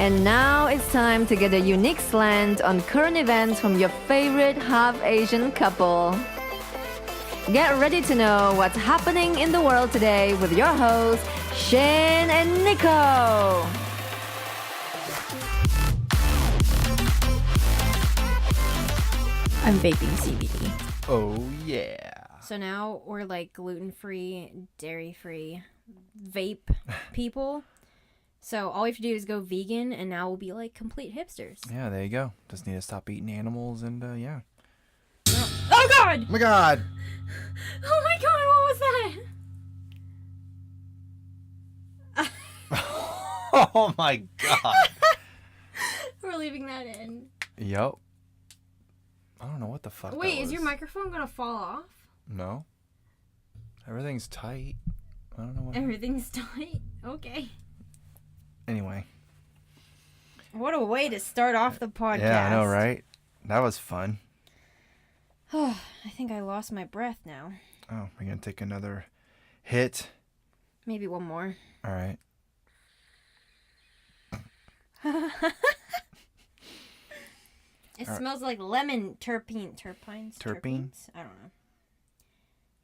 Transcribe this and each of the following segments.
And now it's time to get a unique slant on current events from your favorite half-Asian couple. Get ready to know what's happening in the world today with your hosts, Shane and Nico. I'm vaping CBD. Oh, yeah. So now we're like gluten-free, dairy-free vape people. So all we have to do is go vegan, and now we'll be like complete hipsters. Yeah, there you go. Just need to stop eating animals and, yeah. Oh, God! Oh, my God. Oh, my God, what was that? Oh, my God. We're leaving that in. Yep. I don't know what the fuck Wait, that was. is your microphone going to fall off? No. Everything's tight. I don't know what. Everything's tight. Okay. Anyway. What a way to start off the podcast. Yeah, I know, right? That was fun. Oh, I think I lost my breath now. Oh, we're going to take another hit. Maybe one more. All right. It smells like lemon terpenes. Terpene? I don't know.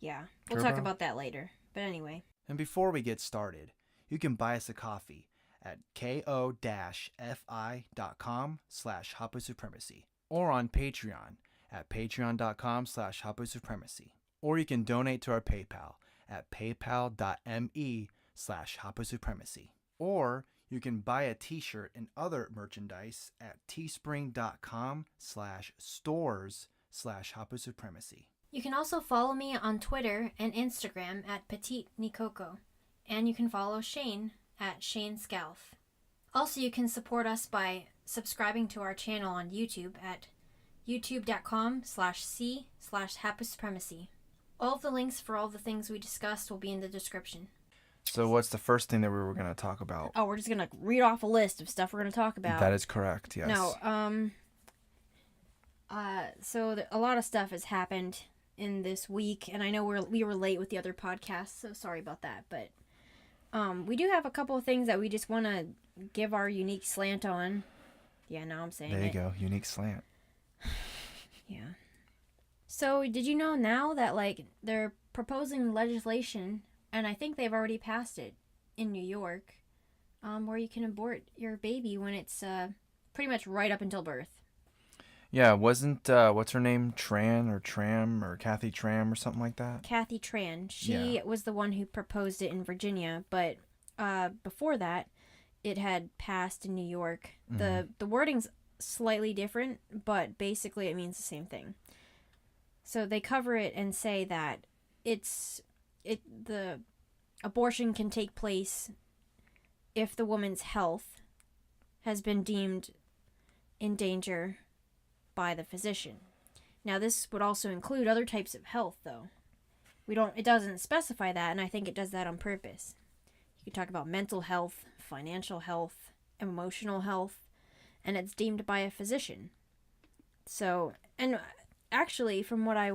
Yeah, we'll talk about that later. But anyway. And before we get started, you can buy us a coffee at ko-fi.com/HAPAsupremacy or on Patreon at patreon.com/HAPAsupremacy. Or you can donate to our PayPal at paypal.me/HAPAsupremacy. Or you can buy a t-shirt and other merchandise at teespring.com/stores/HAPAsupremacy. You can also follow me on Twitter and Instagram at Petite Nikoko. And you can follow Shane at Shane Scalf. Also, you can support us by subscribing to our channel on YouTube at youtube.com/c/HAPAsupremacy. All of the links for all the things we discussed will be in the description. So what's the first thing that we were going to talk about? Oh, we're just going to read off a list of stuff we're going to talk about. That is correct, yes. No, a lot of stuff has happened in this week, and I know we were late with the other podcasts, so sorry about that, but we do have a couple of things that we just want to give our unique slant on. Yeah, now I'm saying There you it. go, unique slant. Yeah. So, did you know now that, like, they're proposing legislation, and I think they've already passed it in New York, where you can abort your baby when it's pretty much right up until birth. Yeah, wasn't, what's her name, Tram or Kathy Tram or something like that? Kathy Tran. She was the one who proposed it in Virginia, but before that, it had passed in New York. Mm-hmm. The wording's slightly different, but basically it means the same thing. So they cover it and say that the abortion can take place if the woman's health has been deemed in danger by the physician. Now, this would also include other types of health, though. It doesn't specify that, and I think it does that on purpose. You can talk about mental health, financial health, emotional health, and it's deemed by a physician. So, and actually, from what I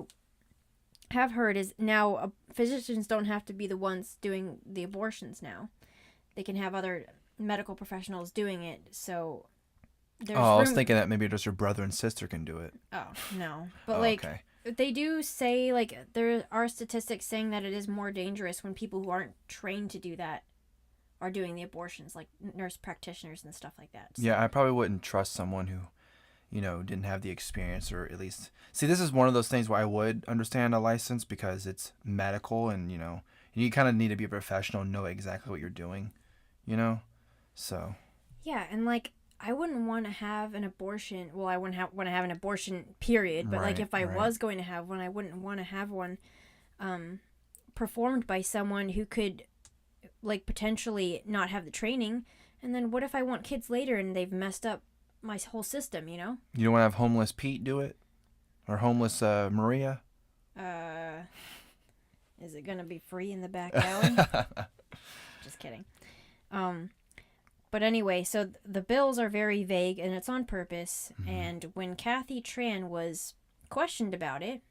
have heard is now physicians don't have to be the ones doing the abortions now. They can have other medical professionals doing it, so I was thinking that maybe just your brother and sister can do it. Oh, no. But, okay. They do say, like, there are statistics saying that it is more dangerous when people who aren't trained to do that are doing the abortions, like nurse practitioners and stuff like that. So. Yeah, I probably wouldn't trust someone who, didn't have the experience, or at least... See, this is one of those things where I would understand a license because it's medical and, you kind of need to be a professional and know exactly what you're doing, So... Yeah, and, like, I wouldn't want to have an abortion. Well, I wouldn't want to have an abortion, period. But, like, if I was going to have one, I wouldn't want to have one performed by someone who could, like, potentially not have the training. And then what if I want kids later and they've messed up my whole system, You don't want to have homeless Pete do it? Or homeless Maria? Is it going to be free in the back alley? Just kidding. But anyway, so the bills are very vague, and it's on purpose. Mm-hmm. And when Kathy Tran was questioned about it,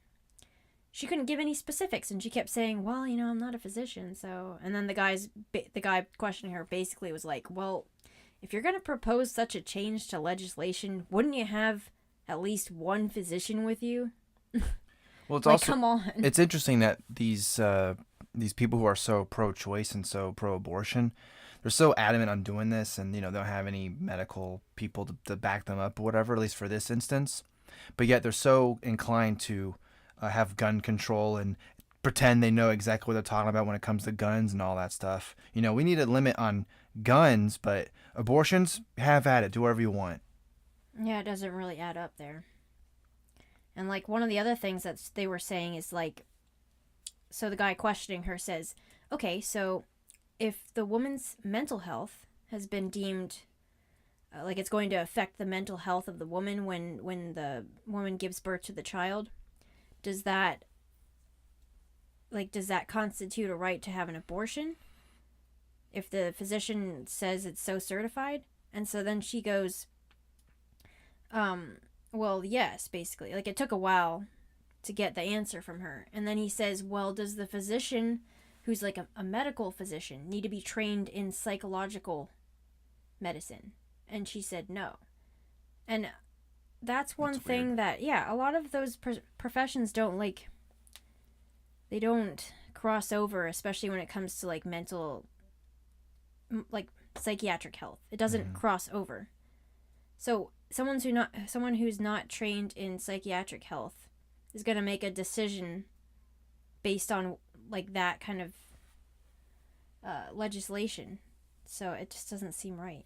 she couldn't give any specifics, and she kept saying, well, I'm not a physician, so... And then the guy questioning her basically was like, well, if you're going to propose such a change to legislation, wouldn't you have at least one physician with you? Well, it's like, also come on. it's interesting that these people who are so pro-choice and so pro-abortion, they're so adamant on doing this, and they don't have any medical people to back them up or whatever, at least for this instance. But yet they're so inclined to have gun control and pretend they know exactly what they're talking about when it comes to guns and all that stuff. We need a limit on guns, but abortions, have at it, do whatever you want. Yeah, it doesn't really add up there. And like one of the other things that they were saying is like, so the guy questioning her says, okay, so if the woman's mental health has been deemed like it's going to affect the mental health of the woman when the woman gives birth to the child, does that constitute a right to have an abortion if the physician says it's so certified? And so then she goes, well, yes, basically. Like, it took a while to get the answer from her. And then he says, well, does the physician, who's like a medical physician, need to be trained in psychological medicine? And she said no. And that's one thing weird. that, yeah, a lot of those professions don't, like, they don't cross over, especially when it comes to, like, mental, like, psychiatric health. It doesn't cross over. So someone who's not trained in psychiatric health is going to make a decision based on like that kind of legislation. So it just doesn't seem right.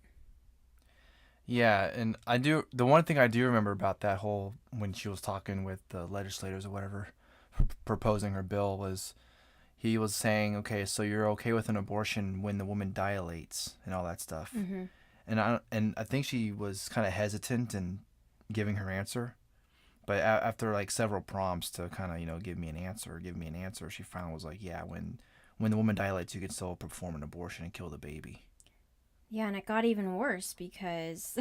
Yeah, and the one thing I do remember about that whole, when she was talking with the legislators or whatever, proposing her bill, was he was saying, okay, so you're okay with an abortion when the woman dilates and all that stuff. Mm-hmm. And I think she was kind of hesitant in giving her answer, but after like several prompts to kind of give me an answer, she finally was like, yeah, when the woman dilates, you can still perform an abortion and kill the baby. Yeah, and it got even worse because,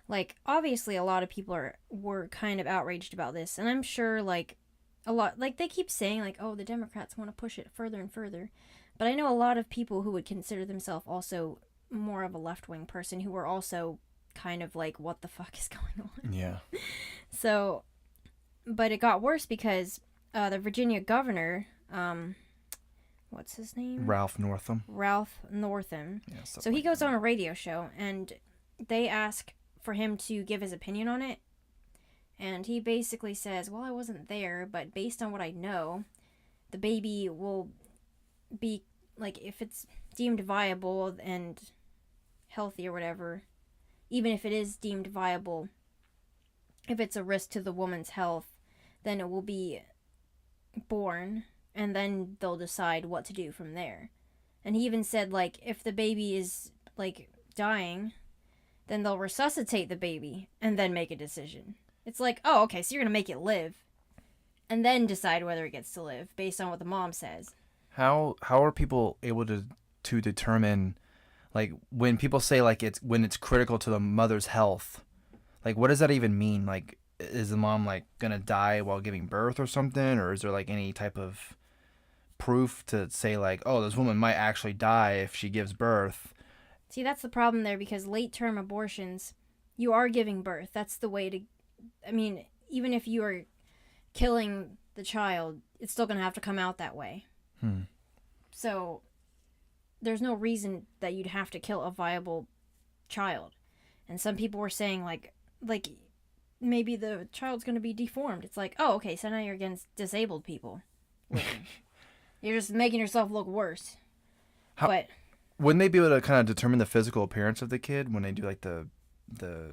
like, obviously a lot of people were kind of outraged about this, and I'm sure like a lot, like they keep saying like, oh, the Democrats want to push it further and further, but I know a lot of people who would consider themselves also more of a left-wing person who were also kind of like, what the fuck is going on? Yeah. So, but it got worse because the Virginia governor, what's his name? Ralph Northam. Yeah, so he goes on a radio show, and they ask for him to give his opinion on it. And he basically says, well, I wasn't there, but based on what I know, the baby will be, like, if it's deemed viable and healthy or whatever, even if it is deemed viable, if it's a risk to the woman's health, then it will be born, and then they'll decide what to do from there. And he even said, like, if the baby is, like, dying, then they'll resuscitate the baby and then make a decision. It's like, oh, okay, so you're going to make it live and then decide whether it gets to live based on what the mom says. How are people able to determine, like, when people say, like, when it's critical to the mother's health, like, what does that even mean? Like, is the mom, like, gonna die while giving birth or something? Or is there, like, any type of proof to say, like, oh, this woman might actually die if she gives birth? See, that's the problem there, because late-term abortions, you are giving birth. That's the way to, I mean, even if you are killing the child, it's still gonna have to come out that way. So there's no reason that you'd have to kill a viable child. And some people were saying, like maybe the child's going to be deformed. It's like, oh, okay, so now you're against disabled people. You're just making yourself look worse. But wouldn't they be able to kind of determine the physical appearance of the kid when they do, like, the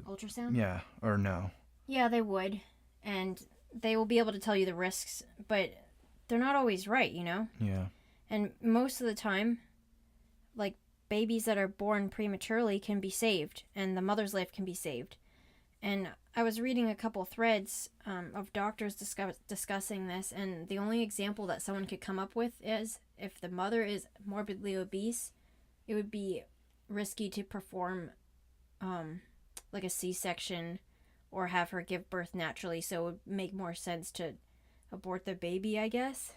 ultrasound? Yeah, or no? Yeah, they would. And they will be able to tell you the risks, but they're not always right, you know? Yeah. And most of the time, like, babies that are born prematurely can be saved, and the mother's life can be saved. And I was reading a couple threads of doctors discussing this, and the only example that someone could come up with is if the mother is morbidly obese, it would be risky to perform like a C-section or have her give birth naturally, so it would make more sense to abort the baby, I guess.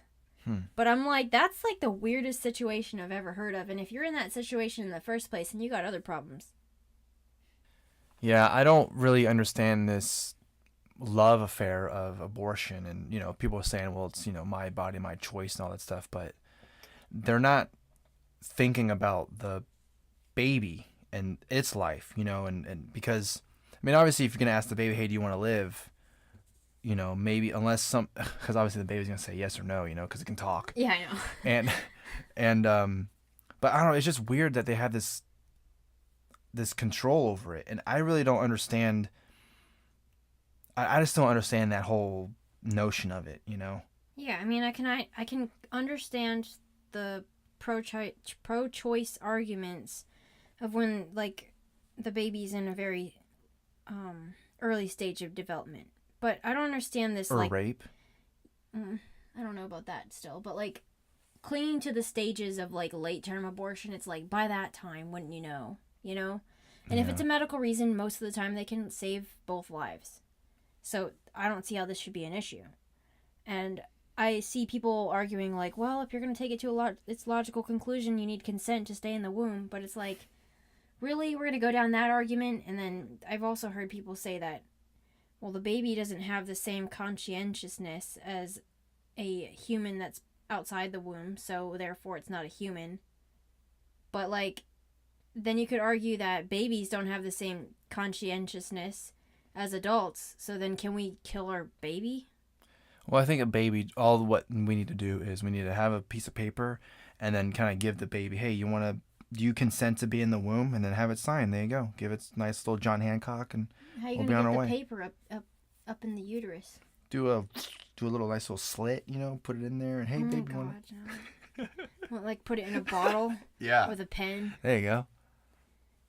But I'm like, that's like the weirdest situation I've ever heard of. And if you're in that situation in the first place, then you got other problems. Yeah, I don't really understand this love affair of abortion, and people are saying, well, it's my body, my choice, and all that stuff, but they're not thinking about the baby and its life, and because I mean, obviously, if you're gonna ask the baby, hey, do you want to live? Maybe unless because obviously the baby's gonna say yes or no, because it can talk. Yeah, I know. And but I don't know. It's just weird that they have this control over it, and I really don't understand. I just don't understand that whole notion of it. Yeah, I mean, I can understand the pro-choice arguments of when like the baby's in a very early stage of development, but I don't understand this Or like rape. I don't know about that still, but like clinging to the stages of like late term abortion, it's like by that time, wouldn't you know? And if it's a medical reason, most of the time they can save both lives. So I don't see how this should be an issue. And I see people arguing like, well, if you're going to take it to its logical conclusion, you need consent to stay in the womb. But it's like, really? We're going to go down that argument? And then I've also heard people say that, well, the baby doesn't have the same conscientiousness as a human that's outside the womb, so therefore it's not a human. But like, then you could argue that babies don't have the same conscientiousness as adults, so then can we kill our baby? Well, I think a baby, all what we need to do is we need to have a piece of paper and then kind of give the baby, hey, do you consent to be in the womb? And then have it signed. There you go. Give it a nice little John Hancock, and How are you we'll going be to on get our the way. paper up in the uterus? Do a little nice little slit, put it in there, and hey, Oh my baby, God, no. Well, like put it in a bottle yeah, with a pen. there you go.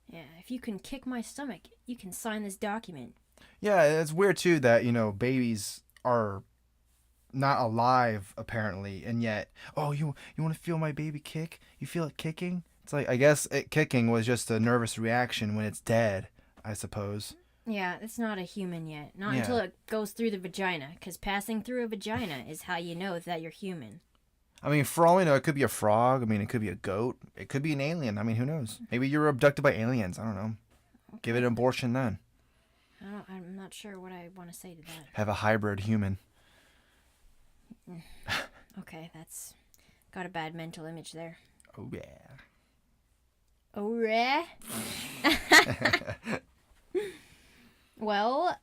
Yeah, if you can kick my stomach, you can sign this document. Yeah, it's weird too that babies are not alive apparently, and yet, oh, you want to feel my baby kick? You feel it kicking? It's like, I guess kicking was just a nervous reaction when it's dead, I suppose. Yeah, it's not a human yet. Not Yeah. until it goes through the vagina, because passing through a vagina is how you know that you're human. I mean, for all we know, it could be a frog. I mean, it could be a goat. It could be an alien. I mean, who knows? Maybe you're abducted by aliens. I don't know. Give it an abortion then. I'm not sure what I want to say to that. Have a hybrid human. Okay, that's got a bad mental image there. Oh, yeah. Oh, yeah? Well,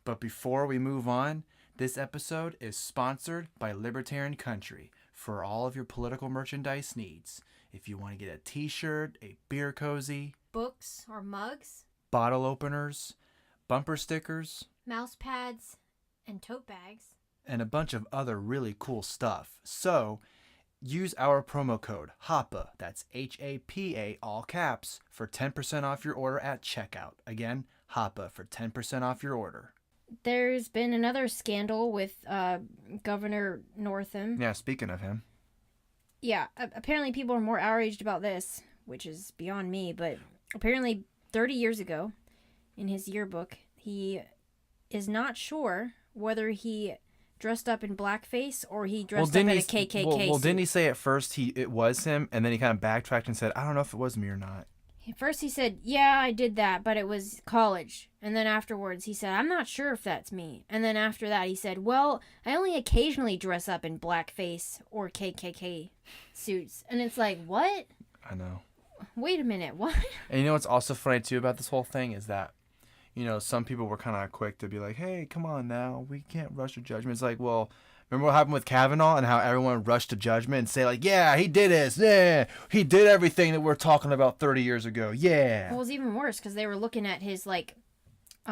But before we move on, this episode is sponsored by Libertarian Country for all of your political merchandise needs. If you want to get a t-shirt, a beer cozy, books or mugs, bottle openers, bumper stickers, mouse pads, and tote bags. and a bunch of other really cool stuff. So, use our promo code HAPA, that's HAPA, all caps, for 10% off your order at checkout. Again, HAPA for 10% off your order. There's been another scandal with Governor Northam. Yeah, speaking of him. Yeah, apparently people are more outraged about this, which is beyond me, but apparently 30 years ago, in his yearbook, he is not sure whether he dressed up in blackface or he dressed up in a KKK well, suit. didn't he say at first it was him, and then he kind of backtracked and said, I don't know if it was me or not. First he said, yeah, I did that, but it was college. And then afterwards he said, I'm not sure if that's me. And then after that he said, well, I only occasionally dress up in blackface or KKK suits. And it's like, what? I know. Wait a minute, what? And you know what's also funny too about this whole thing is that, some people were kind of quick to be like, hey, come on now, we can't rush to judgment. It's like, well, remember what happened with Kavanaugh and how everyone rushed to judgment and say like, yeah, he did this. Yeah, he did everything that we're talking about 30 years ago. Yeah. Well, it was even worse because they were looking at his, like...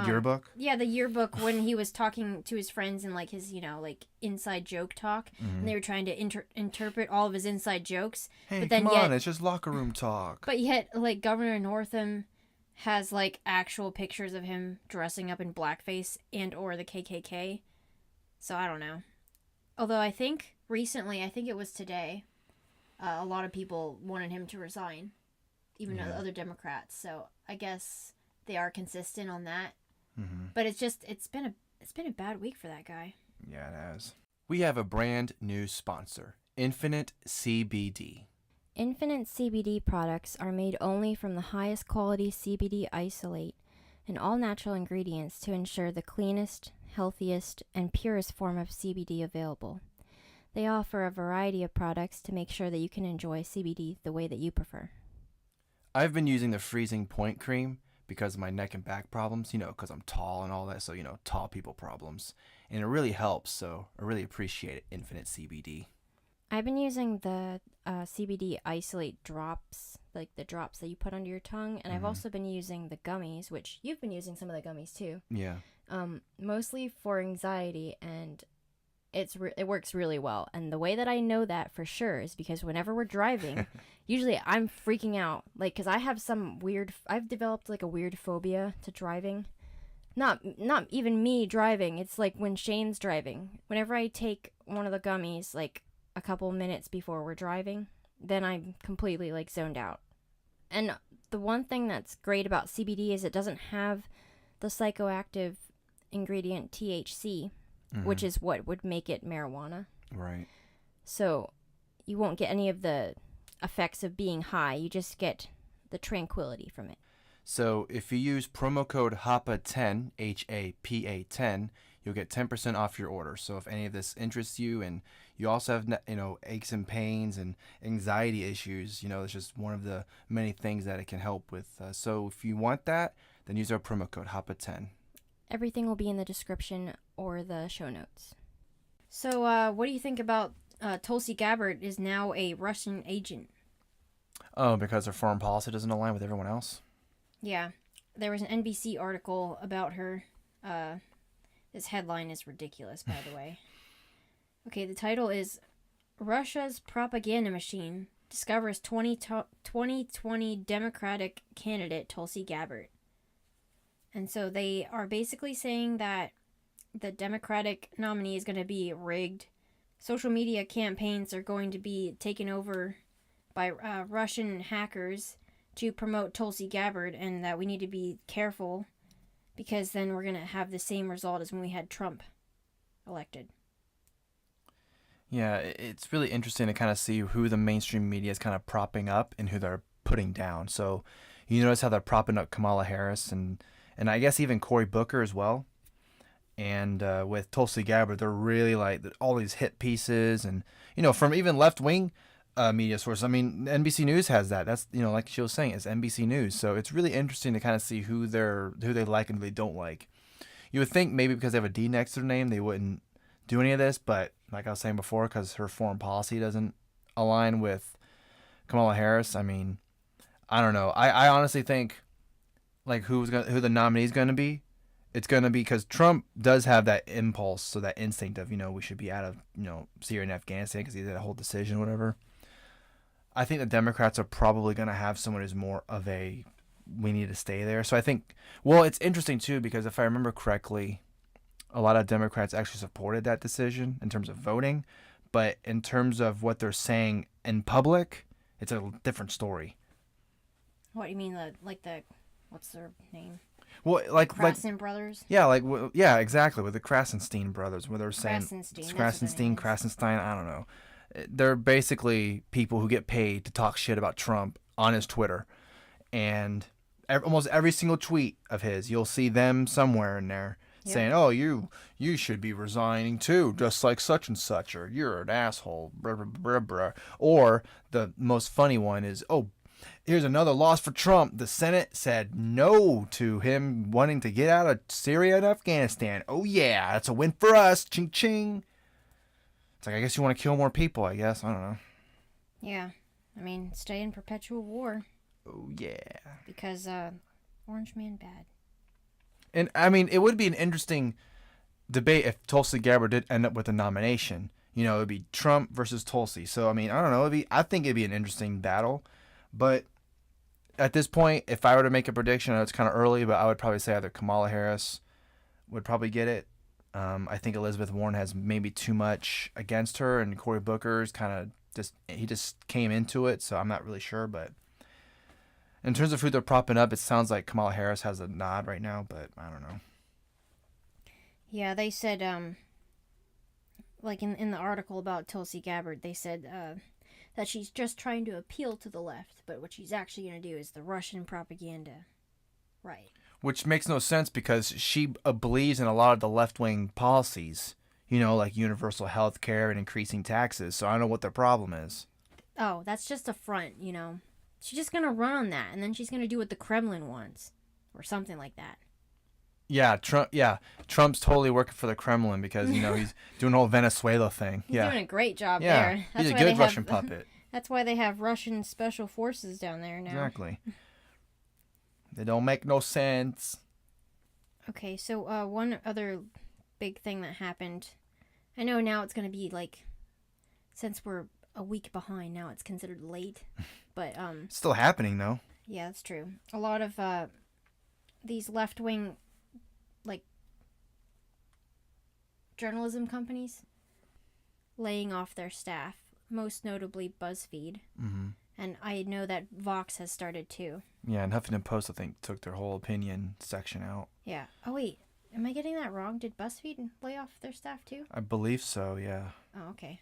yearbook? Yeah, the yearbook when he was talking to his friends and, like, his, like, inside joke talk. Mm-hmm. And they were trying to interpret all of his inside jokes. Hey, but then come yet, on, it's just locker room talk. But yet, like, Governor Northam has, like, actual pictures of him dressing up in blackface and or the KKK. So, I don't know. Although I think recently, I think it was today, a lot of people wanted him to resign. Even other Democrats. So, I guess they are consistent on that. Mm-hmm. But it's been a bad week for that guy. Yeah, it has. We have a brand new sponsor, Infinite CBD. Infinite CBD products are made only from the highest quality CBD isolate and all natural ingredients to ensure the cleanest, healthiest, and purest form of CBD available. They offer a variety of products to make sure that you can enjoy CBD the way that you prefer. I've been using the freezing point cream because of my neck and back problems, because I'm tall and all that. So, tall people problems. And it really helps. So I really appreciate it, Infinite CBD. I've been using the CBD isolate drops, like the drops that you put under your tongue. And I've also been using the gummies, which you've been using some of the gummies too. Yeah. Mostly for anxiety, and it works really well. And the way that I know that for sure is because whenever we're driving, usually I'm freaking out, like, because I've developed like a weird phobia to driving. Not even me driving. It's like when Shane's driving. Whenever I take one of the gummies, like a couple minutes before we're driving, then I'm completely like zoned out. And the one thing that's great about CBD is it doesn't have the psychoactive ingredient THC, which is what would make it marijuana. Right. So you won't get any of the effects of being high. You just get the tranquility from it. So if you use promo code HAPA10, HAPA10, you'll get 10% off your order. So if any of this interests you, and you also have, aches and pains and anxiety issues, it's just one of the many things that it can help with. So if you want that, then use our promo code HAPA10. Everything will be in the description or the show notes. So what do you think about Tulsi Gabbard is now a Russian agent? Oh, because her foreign policy doesn't align with everyone else? Yeah. There was an NBC article about her. This headline is ridiculous, by the way. Okay, the title is Russia's Propaganda Machine Discovers 2020 Democratic Candidate Tulsi Gabbard. And so they are basically saying that the Democratic nominee is going to be rigged. Social media campaigns are going to be taken over by Russian hackers to promote Tulsi Gabbard, and that we need to be careful because then we're going to have the same result as when we had Trump elected. Yeah, it's really interesting to kind of see who the mainstream media is kind of propping up and who they're putting down. So you notice how they're propping up Kamala Harris and I guess even Cory Booker as well. And with Tulsi Gabbard, they're really like all these hit pieces and, from even left-wing media sources. I mean, NBC News has that. That's, like she was saying, it's NBC News. So it's really interesting to kind of see who they like and who they don't like. You would think maybe because they have a D next to their name, they wouldn't do any of this. But like I was saying before, because her foreign policy doesn't align with Kamala Harris, I mean, I don't know. I honestly think like who the nominee is going to be. It's going to be because Trump does have that impulse, so that instinct of, we should be out of, Syria and Afghanistan because he did that whole decision, whatever. I think the Democrats are probably going to have someone who's more of a, we need to stay there. So I think, well, it's interesting too, because if I remember correctly, a lot of Democrats actually supported that decision in terms of voting. But in terms of what they're saying in public, it's a different story. What do you mean, what's their name? Well, Krasen brothers? Yeah, exactly. With the Krasenstein brothers, where they're saying Krasenstein, I don't know. They're basically people who get paid to talk shit about Trump on his Twitter. And almost every single tweet of his, you'll see them somewhere in there saying, oh, you should be resigning too, just like such and such, or you're an asshole, blah, blah, blah, blah. Or the most funny one is, oh, here's another loss for Trump. The Senate said no to him wanting to get out of Syria and Afghanistan. Oh, yeah, that's a win for us. Ching, ching. It's like, I guess you want to kill more people, I guess. I don't know. Yeah. I mean, stay in perpetual war. Oh, yeah. Because Orange Man bad. And, I mean, it would be an interesting debate if Tulsi Gabbard did end up with a nomination. It would be Trump versus Tulsi. So, I mean, I don't know. I think it'd be an interesting battle. But at this point, if I were to make a prediction, I know it's kind of early, but I would probably say either Kamala Harris would probably get it. I think Elizabeth Warren has maybe too much against her, and Cory Booker's kind of he just came into it, so I'm not really sure. But in terms of who they're propping up, it sounds like Kamala Harris has a nod right now, but I don't know. Yeah, they said, like in the article about Tulsi Gabbard, they said that she's just trying to appeal to the left, but what she's actually going to do is the Russian propaganda. Right. Which makes no sense because she believes in a lot of the left-wing policies, like universal health care and increasing taxes. So I don't know what their problem is. Oh, that's just a front, She's just going to run on that, and then she's going to do what the Kremlin wants, or something like that. Yeah, Trump. Yeah, Trump's totally working for the Kremlin because he's doing the whole Venezuela thing. He's doing a great job yeah. there. He's a good Russian puppet. That's why they have Russian special forces down there now. Exactly. They don't make no sense. Okay, so one other big thing that happened. I know now it's going to be like, since we're a week behind now, it's considered late. But It's still happening though. Yeah, that's true. A lot of these left-wing like journalism companies laying off their staff, most notably BuzzFeed. Mm-hmm. And I know that Vox has started too. Yeah, and Huffington Post, I think, took their whole opinion section out. Yeah. Oh, wait. Am I getting that wrong? Did BuzzFeed lay off their staff too? I believe so, yeah. Oh, okay.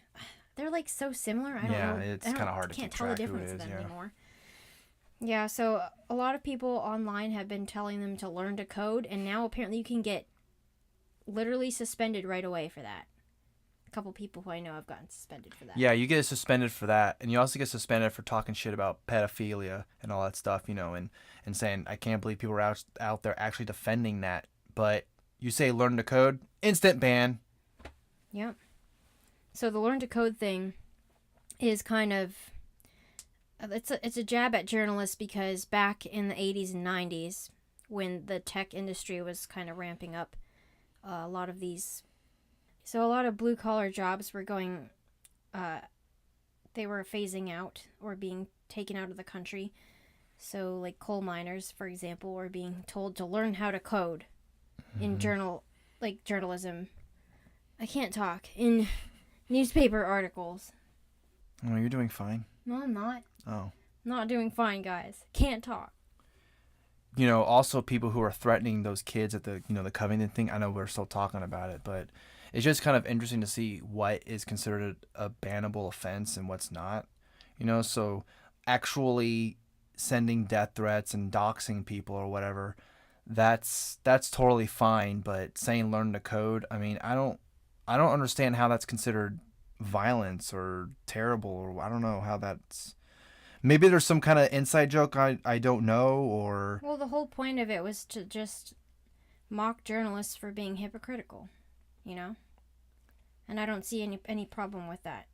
They're like so similar. I don't know. Yeah, it's kind of hard to keep track who it is, yeah. Anymore. Yeah, so a lot of people online have been telling them to learn to code, and now apparently you can get literally suspended right away for that. A couple people who I know have gotten suspended for that. Yeah, you get suspended for that, and you also get suspended for talking shit about pedophilia and all that stuff, and saying, I can't believe people are out there actually defending that. But you say learn to code, instant ban. Yep. So the learn to code thing is kind of, it's a jab at journalists because back in the 80s and 90s, when the tech industry was kind of ramping up, a lot of blue collar jobs were going, they were phasing out or being taken out of the country. So like coal miners, for example, were being told to learn how to code in journalism. I can't talk. In newspaper articles. Oh, you're doing fine. No, I'm not. Oh. Not doing fine, guys. Can't talk. Also people who are threatening those kids at the, the Covington thing. I know we're still talking about it, but it's just kind of interesting to see what is considered a bannable offense and what's not. So actually sending death threats and doxing people or whatever, that's totally fine. But saying learn to code, I mean, I don't understand how that's considered violence or terrible, or I don't know how that's. Maybe there's some kind of inside joke I don't know, or. Well, the whole point of it was to just mock journalists for being hypocritical, and I don't see any problem with that.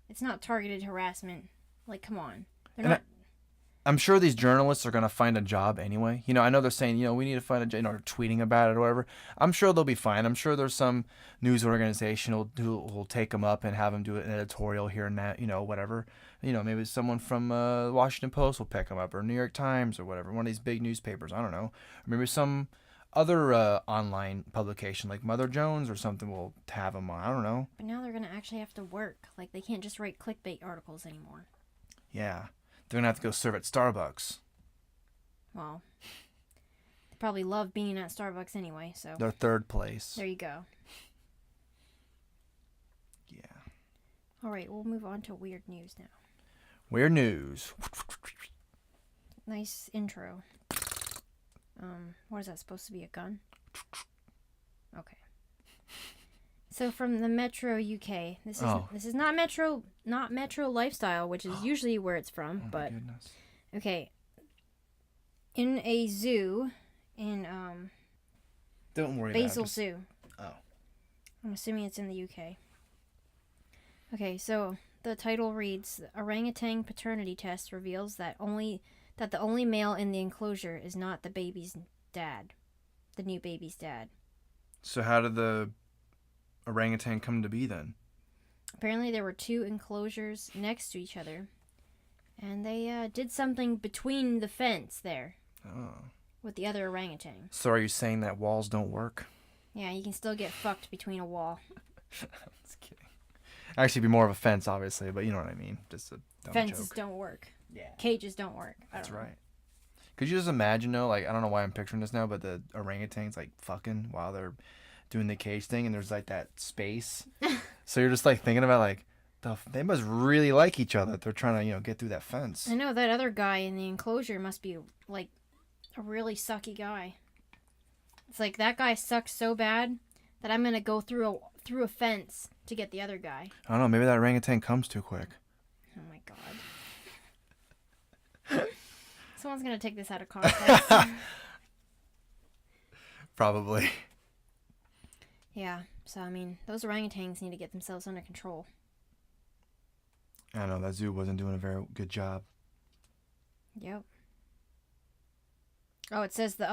It's not targeted harassment. Like, come on, they're not. I'm sure these journalists are going to find a job anyway. I know they're saying, we need to find a job, or tweeting about it or whatever. I'm sure they'll be fine. I'm sure there's some news organization who will take them up and have them do an editorial here and that, whatever. Maybe someone from Washington Post will pick them up, or New York Times or whatever, one of these big newspapers. I don't know. Or maybe some other online publication like Mother Jones or something will have them on. I don't know. But now they're going to actually have to work. Like, they can't just write clickbait articles anymore. Yeah. They're going to have to go serve at Starbucks. Well, they probably love being at Starbucks anyway, so. They're third place. There you go. Yeah. All right, we'll move on to weird news now. Weird news. Nice intro. What is that supposed to be, a gun? Okay. So from the Metro UK, this is not Metro Lifestyle, which is usually where it's from, but my goodness. Okay. In a zoo in Don't worry Basel about it. Zoo. Oh. I'm assuming it's in the UK. Okay, so the title reads, "Orangutan paternity test reveals that the only male in the enclosure is not the baby's dad, the new baby's dad." So how did the orangutan come to be then? Apparently there were two enclosures next to each other, and they did something between the fence there. Oh. With the other orangutan. So are you saying that walls don't work? Yeah, you can still get fucked between a wall. I'm just kidding. Actually, it'd be more of a fence, obviously, but you know what I mean. Just a dumb Fences joke. don't work. Yeah. Cages don't work. That's right. Could you just imagine, though, like, I don't know why I'm picturing this now, but the orangutans, like, fucking while they're doing the cage thing, and there's, like, that space. So you're just, like, thinking about, like, they must really like each other if they're trying to, get through that fence. I know that other guy in the enclosure must be, like, a really sucky guy. It's like that guy sucks so bad that I'm gonna go through a fence to get the other guy. I don't know. Maybe that orangutan comes too quick. Oh my god. Someone's gonna take this out of context. Probably. Yeah. So I mean, those orangutans need to get themselves under control. I know that zoo wasn't doing a very good job. Yep. Oh, it says the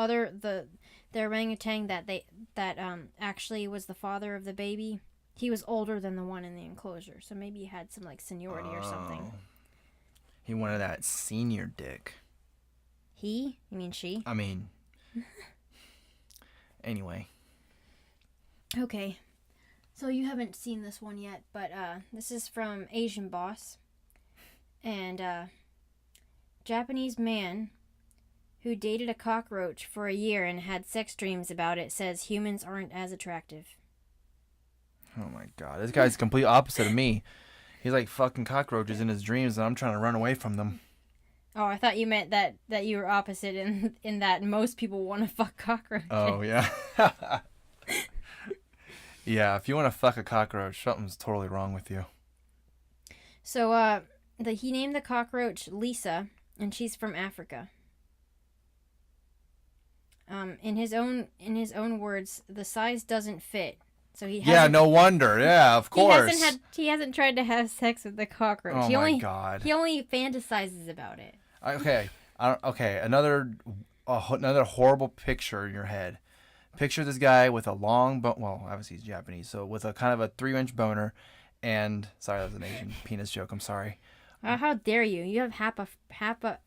orangutan that actually was the father of the baby. He was older than the one in the enclosure, so maybe he had some like seniority or something. He wanted that senior dick. He? You mean she? I mean. Anyway. Okay. So you haven't seen this one yet, but this is from Asian Boss. And Japanese man who dated a cockroach for a year and had sex dreams about it says humans aren't as attractive. Oh my god. This guy's the complete opposite of me. He's like fucking cockroaches in his dreams and I'm trying to run away from them. Oh, I thought you meant that you were opposite in that most people want to fuck cockroaches. Oh, yeah. Yeah, if you want to fuck a cockroach, something's totally wrong with you. So, he named the cockroach Lisa, and she's from Africa. In his own words, the size doesn't fit. So he Yeah, no wonder. Yeah, of course. He hasn't tried to have sex with the cockroach. Oh my god. He only fantasizes about it. Okay. Okay, another horrible picture in your head. Picture this guy with a long well, obviously he's Japanese, so with a kind of a 3-inch boner and sorry, that was an Asian penis joke, I'm sorry. How dare you? You have half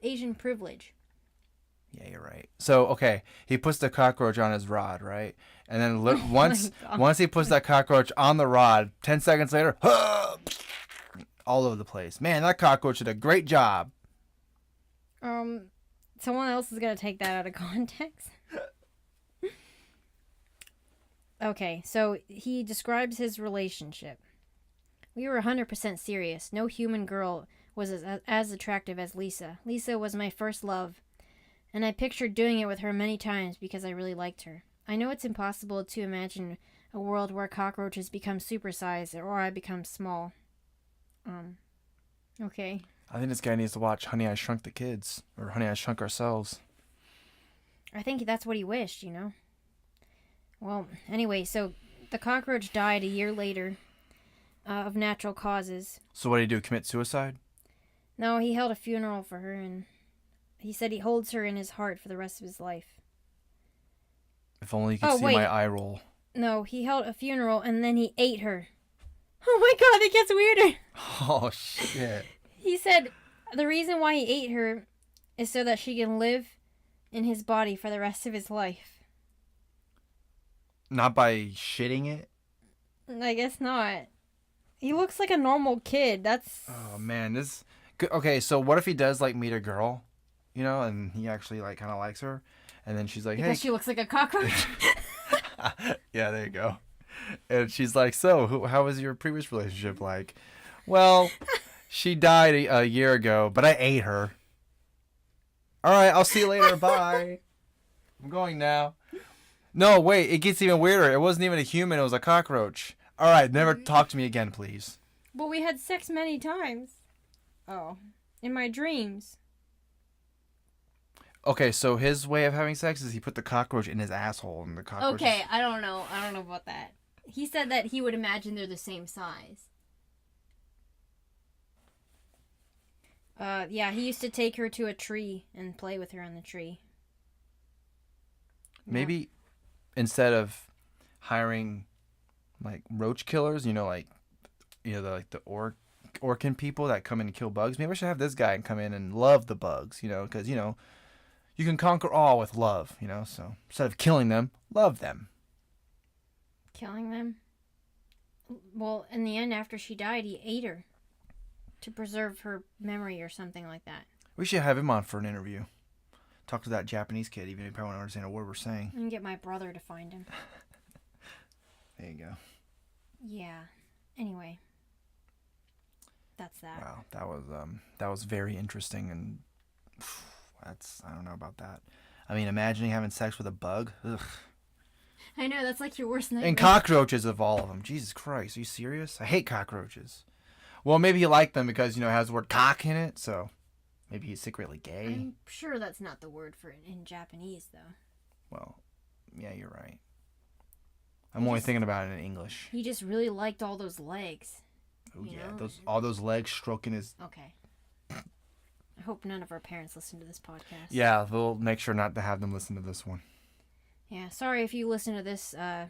Asian privilege. Yeah, you're right. So, okay, he puts the cockroach on his rod, right? And then once he puts that cockroach on the rod, 10 seconds later, all over the place. Man, that cockroach did a great job. Someone else is going to take that out of context. Okay, so he describes his relationship. We were 100% serious. No human girl was as attractive as Lisa. Lisa was my first love, and I pictured doing it with her many times because I really liked her. I know it's impossible to imagine a world where cockroaches become supersized or I become small. Okay. I think this guy needs to watch Honey, I Shrunk the Kids, or Honey, I Shrunk Ourselves. I think that's what he wished, you know? Well, anyway, so the cockroach died a year later of natural causes. So what did he do, commit suicide? No, he held a funeral for her, and he said he holds her in his heart for the rest of his life. If only you could see my eye roll. No, he held a funeral, and then he ate her. Oh my god, it gets weirder! Oh, shit. He said the reason why he ate her is so that she can live in his body for the rest of his life. Not by shitting it? I guess not. He looks like a normal kid. That's... Oh, man. Okay, so what if he does, like, meet a girl, you know, and he actually, like, kind of likes her, and then she's like, hey... Because she looks like a cockroach? Yeah, there you go. And she's like, so, how was your previous relationship like? Well, she died a year ago, but I ate her. All right, I'll see you later. Bye. I'm going now. No, wait, it gets even weirder. It wasn't even a human. It was a cockroach. All right, never talk to me again, please. But we had sex many times. Oh, in my dreams. Okay, so his way of having sex is he put the cockroach in his asshole, and the cockroach... Okay, I don't know about that. He said that he would imagine they're the same size. Yeah, he used to take her to a tree and play with her on the tree. Maybe instead of hiring like roach killers, the Orkin people that come in and kill bugs, maybe I should have this guy come in and love the bugs, because you can conquer all with love, so instead of killing them, love them. Killing them? Well, in the end, after she died, he ate her to preserve her memory or something like that. We should have him on for an interview. Talk to that Japanese kid, even if he probably won't understand a word we're saying. And get my brother to find him. There you go. Yeah. Anyway. That's that. Wow, that was very interesting, and I don't know about that. I mean, imagining having sex with a bug. Ugh. I know, that's like your worst nightmare. And cockroaches of all of them. Jesus Christ, are you serious? I hate cockroaches. Well, maybe you like them because, it has the word cock in it, so maybe he's secretly gay. I'm sure that's not the word for it in Japanese, though. Well, yeah, you're right. I'm only thinking about it in English. He just really liked all those legs. Oh, yeah, all those legs stroking his... Okay. I hope none of our parents listen to this podcast. Yeah, we'll make sure not to have them listen to this one. Yeah, sorry if you listen to this to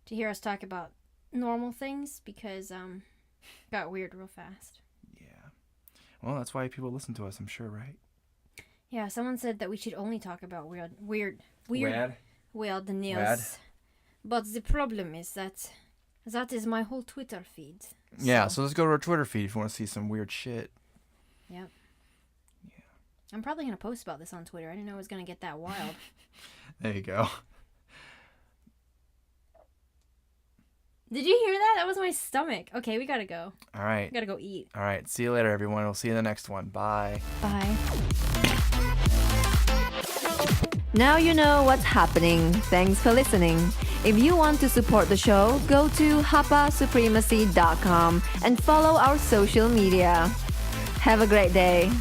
hear us talk about normal things, because got weird real fast. Yeah. Well, that's why people listen to us, I'm sure, right? Yeah, someone said that we should only talk about weird Weird? news. Weird? But the problem is that is my whole Twitter feed. Yeah, so let's go to our Twitter feed if you want to see some weird shit. Yep. Yeah. I'm probably going to post about this on Twitter. I didn't know it was going to get that wild. There you go. Did you hear that? That was my stomach. Okay, we got to go. All right. We got to go eat. All right. See you later, everyone. We'll see you in the next one. Bye. Bye. Now you know what's happening. Thanks for listening. If you want to support the show, go to hapasupremacy.com and follow our social media. Have a great day.